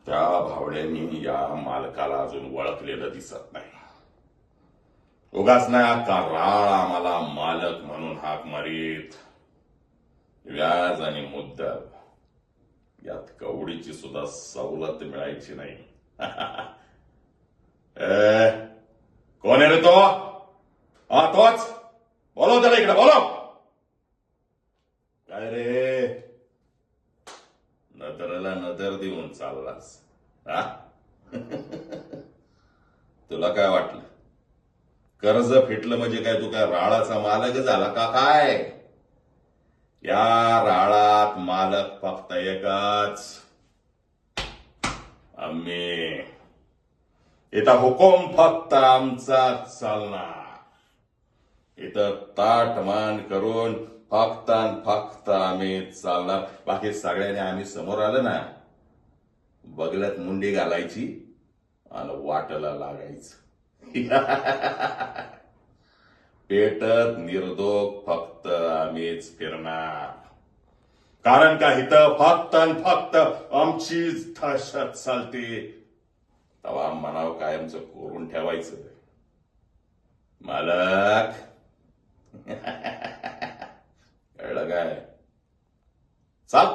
त्या भावड्यांनी या मालकाला अजून ओळखलेलं दिसत नाही. उगाच नाही का राळ आम्हाला मालक म्हणून हाक मारीत. व्याज आणि मुद्दल यात कवडीची सुद्धा सवलत मिळायची नाही. कोण आहे रे तो? हा तोच. बोलव त्याला इकडे, बोलव. काय रे, नजरेला नजर देऊन चाललास हा? तुला काय वाटलं कर्ज फिटलं म्हणजे काय तू काय राळाचा मालक झाला का काय? या राळात मालक फक्त एकच, आम्ही. इथं हुकूम फक्त आमचाच चालणार. इथं ताटमान करून फक्त आणि फक्त आम्ही चालणार. बाकी सगळ्यांनी आम्ही समोर आलं ना, बगल्यात मुंडी घालायची आणि वाटला लागायचं. पेटत निर्दोष फक्त आम्हीच फिरणार. कारण का इथं फक्त आणि फक्त आमचीच दहशत चालते. तवा म्हणावं कायमचं कोरून ठेवायचं. मालक कळलं काय? चाल.